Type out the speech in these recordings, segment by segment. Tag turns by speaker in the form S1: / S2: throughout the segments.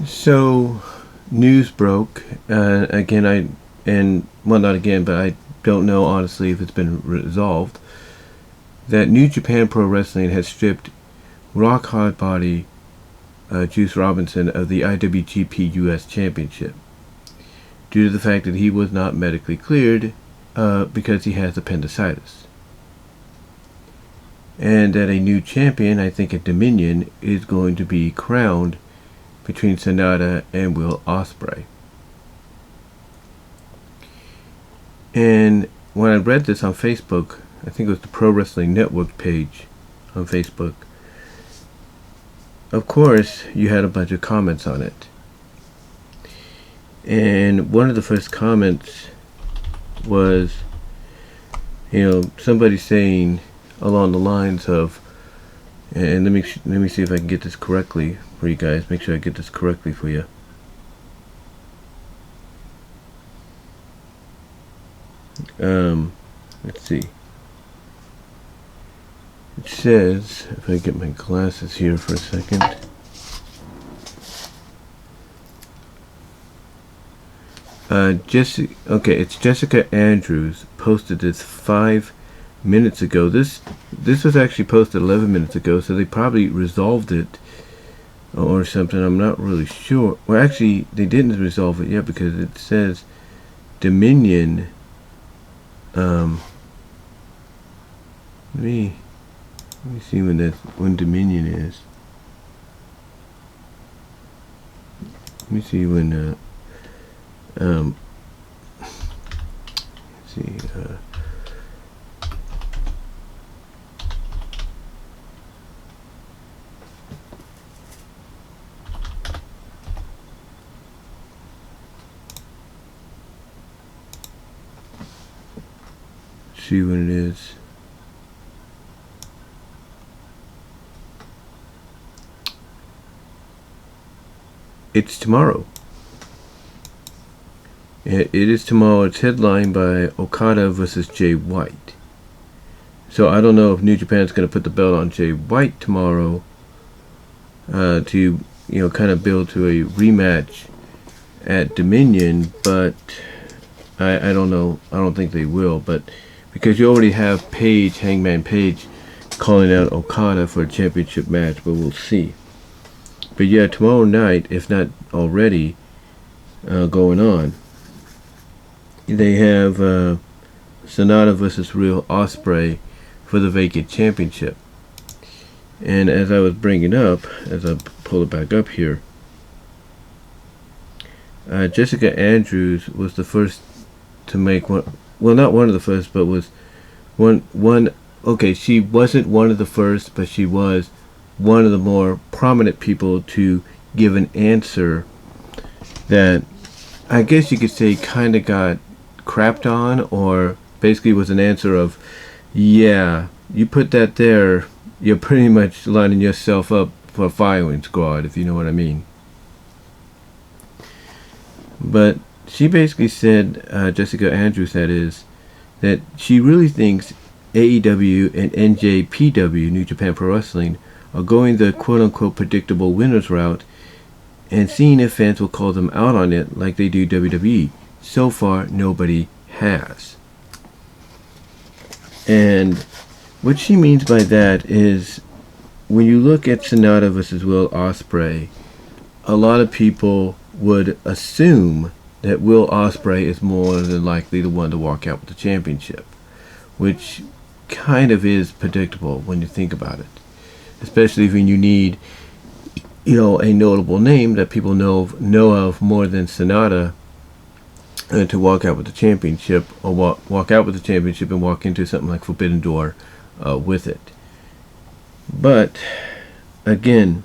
S1: So, news broke again. Not again, but I don't know honestly if it's been resolved. That New Japan Pro Wrestling has stripped Rock Hard Body Juice Robinson of the IWGP US Championship due to the fact that he was not medically cleared because he has appendicitis. And that a new champion, I think at Dominion, is going to be crowned between Sanada and Will Ospreay. And when I read this on Facebook, I think it was the Pro Wrestling Network page on Facebook, of course, you had a bunch of comments on it. And one of the first comments was, somebody saying along the lines of, and let me see if I can get this correctly for you guys. Make sure I get this correctly for you. Let's see. It says, if I get my glasses here for a second. It's Jessica Andrews posted this 5 minutes ago. This was actually posted 11 minutes ago, so they probably resolved it or something. I'm not really sure. Well, actually, they didn't resolve it yet because it says Dominion. Let me see when Dominion is. Let me see when let's see see when it is. It's tomorrow. It is tomorrow. It's headlined by Okada versus Jay White. So I don't know if New Japan's going to put the belt on Jay White tomorrow to kind of build to a rematch at Dominion, but I don't know. I don't think they will, but because you already have Hangman Page calling out Okada for a championship match, but we'll see. But yeah, tomorrow night, if not already going on, they have Sanada versus Will Ospreay for the vacant championship. And as I was bringing up, as I pull it back up here, Jessica Andrews was the first to make one. Well, not one of the first, but was one. Okay, she wasn't one of the first, but she was one of the more prominent people to give an answer that I guess you could say kind of got crapped on, or basically was an answer of, yeah, you put that there, you're pretty much lining yourself up for a firing squad, if you know what I mean. But she basically said, Jessica Andrews that is, that she really thinks AEW and NJPW, New Japan Pro Wrestling, are going the quote-unquote predictable winners route and seeing if fans will call them out on it like they do WWE. So far, nobody has. And what she means by that is, when you look at Sanada versus Will Ospreay, a lot of people would assume that Will Ospreay is more than likely the one to walk out with the championship, which kind of is predictable when you think about it, especially when you need, a notable name that people know of more than Sanada to walk out with the championship, or walk out with the championship and walk into something like Forbidden Door with it. But again,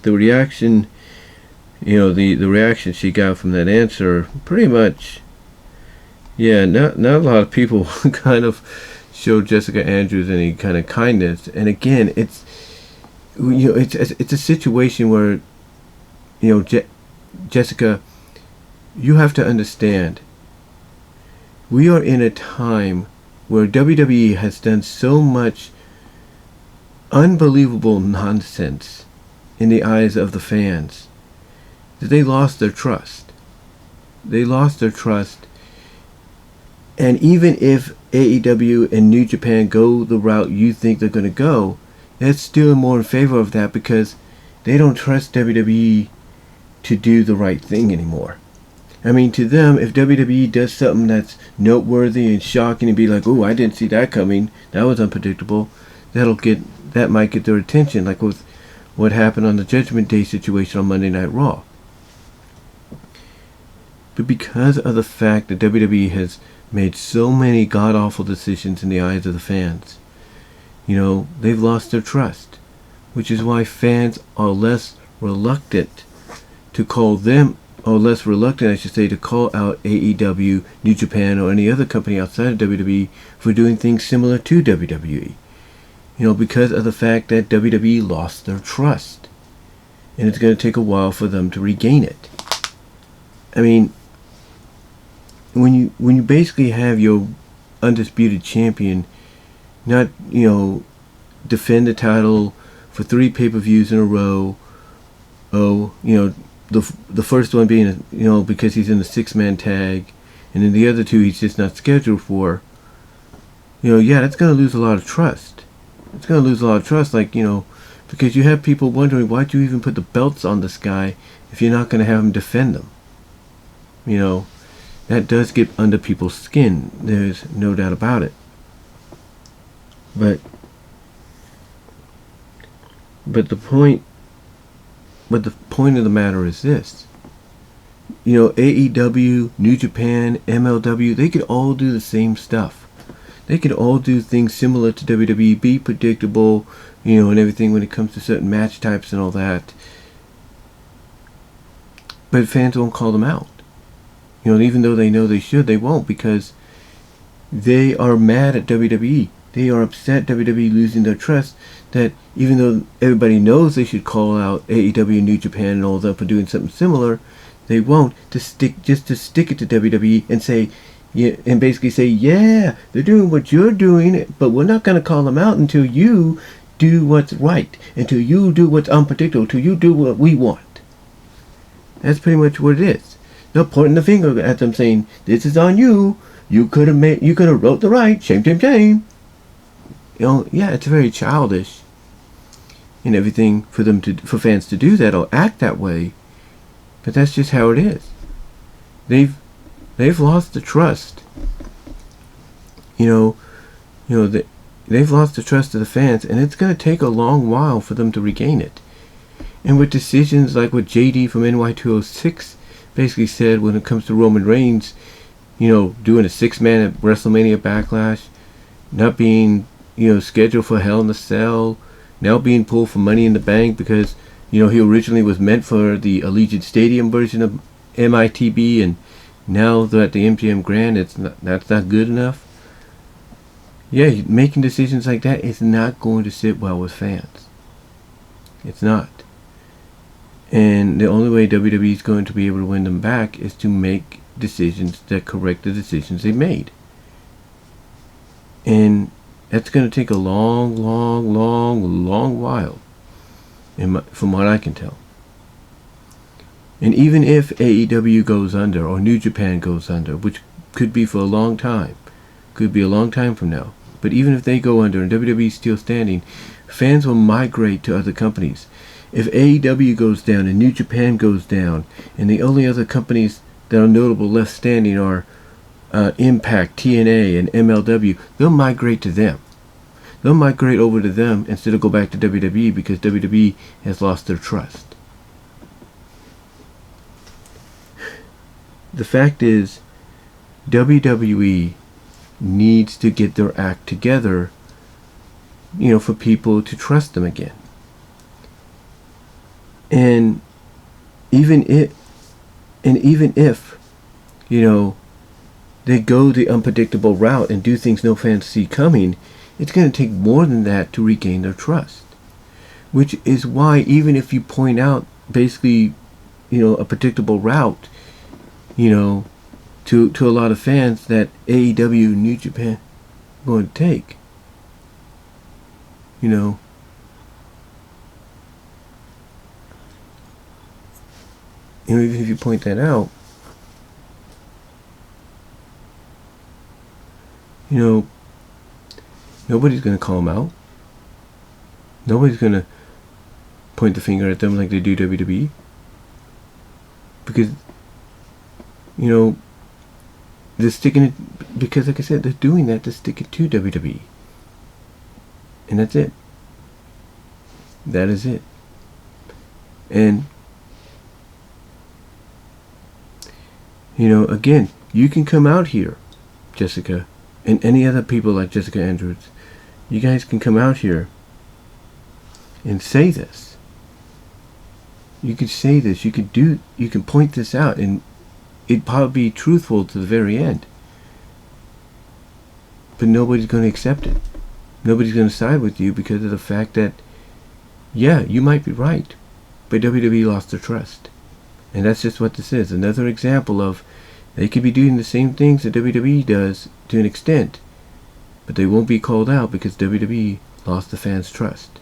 S1: the reaction, the reaction she got from that answer, pretty much, not a lot of people kind of showed Jessica Andrews any kind of kindness. And again, it's a situation where, Jessica, you have to understand, we are in a time where WWE has done so much unbelievable nonsense in the eyes of the fans that they lost their trust. They lost their trust. And even if AEW and New Japan go the route you think they're going to go, that's still more in favor of that because they don't trust WWE to do the right thing anymore. I mean, to them, if WWE does something that's noteworthy and shocking and be like, "Oh, I didn't see that coming. That was unpredictable," that might get their attention, like with what happened on the Judgment Day situation on Monday Night Raw. But because of the fact that WWE has made so many god-awful decisions in the eyes of the fans, they've lost their trust, which is why fans are less reluctant to call them, or less reluctant, I should say, to call out AEW, New Japan, or any other company outside of WWE for doing things similar to WWE. Because of the fact that WWE lost their trust. And it's going to take a while for them to regain it. I mean, when you basically have your undisputed champion not, defend the title for 3 pay-per-views in a row, the first one being, because he's in the 6-man tag, and then the other 2 he's just not scheduled for, that's going to lose a lot of trust. It's going to lose a lot of trust, because you have people wondering, why'd you even put the belts on this guy if you're not going to have him defend them? That does get under people's skin. There's no doubt about it. But the point of the matter is this. AEW, New Japan, MLW, they could all do the same stuff. They could all do things similar to WWE, be predictable, and everything when it comes to certain match types and all that. But fans won't call them out. Even though they know they should, they won't, because they are mad at WWE. They are upset WWE losing their trust, that even though everybody knows they should call out AEW, New Japan, and all that for doing something similar, they won't, to stick it to WWE and say, yeah, and basically say, yeah, they're doing what you're doing, but we're not going to call them out until you do what's right, until you do what's unpredictable, until you do what we want. That's pretty much what it is. They're pointing the finger at them, saying, "This is on you. You could have wrote the right. Shame, shame, shame." Yeah, it's very childish and everything for fans to do that or act that way, but that's just how it is. They've lost the trust. They've lost the trust of the fans, and it's going to take a long while for them to regain it. And with decisions like what JD from NY206 basically said when it comes to Roman Reigns, doing a 6-man at WrestleMania Backlash, not being, scheduled for Hell in a Cell, now being pulled for Money in the Bank because, he originally was meant for the Allegiant Stadium version of MITB, and now they're at the MGM Grand, that's not good enough. Yeah, making decisions like that is not going to sit well with fans. It's not. And the only way WWE is going to be able to win them back is to make decisions that correct the decisions they made. And that's going to take a long, long, long, long while, from what I can tell. And even if AEW goes under, or New Japan goes under, which could be for a long time, could be a long time from now, but even if they go under and WWE is still standing, fans will migrate to other companies. If AEW goes down and New Japan goes down, and the only other companies that are notable left standing are Impact, TNA, and MLW, they'll migrate to them. They'll migrate over to them instead of go back to WWE because WWE has lost their trust. The fact is, WWE needs to get their act together, for people to trust them again. And even if, they go the unpredictable route and do things no fans see coming, it's going to take more than that to regain their trust. Which is why even if you point out basically, a predictable route, to a lot of fans that AEW, New Japan are going to take, even if you point that out, nobody's going to call them out. Nobody's going to point the finger at them like they do WWE. Because, they're sticking it, because like I said, they're doing that to stick it to WWE. And that's it. That is it. And, again, you can come out here, Jessica, and any other people like Jessica Andrews. You guys can come out here and say this. You could say this. You can point this out, and it'd probably be truthful to the very end. But nobody's going to accept it. Nobody's going to side with you because of the fact that, yeah, you might be right, but WWE lost their trust. And that's just what this is. Another example of they could be doing the same things that WWE does to an extent, but they won't be called out because WWE lost the fans' trust.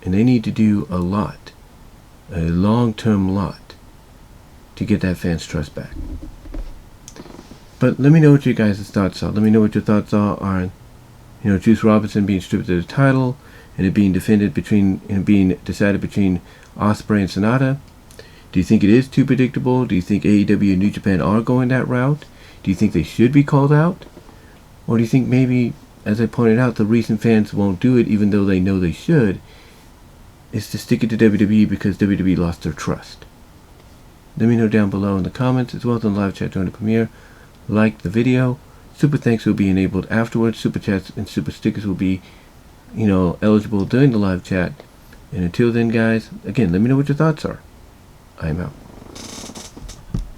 S1: And they need to do a lot, a long-term lot, to get that fans' trust back. But let me know what you guys' thoughts are. Let me know what your thoughts are on, Juice Robinson being stripped of the title and it being defended being decided between Ospreay and Sanada. Do you think it is too predictable? Do you think AEW and New Japan are going that route? Do you think they should be called out? Or do you think maybe, as I pointed out, the reason fans won't do it, even though they know they should, is to stick it to WWE because WWE lost their trust? Let me know down below in the comments, as well as in the live chat during the premiere. Like the video. Super thanks will be enabled afterwards. Super chats and super stickers will be, eligible during the live chat. And until then, guys, again, let me know what your thoughts are. I'm out.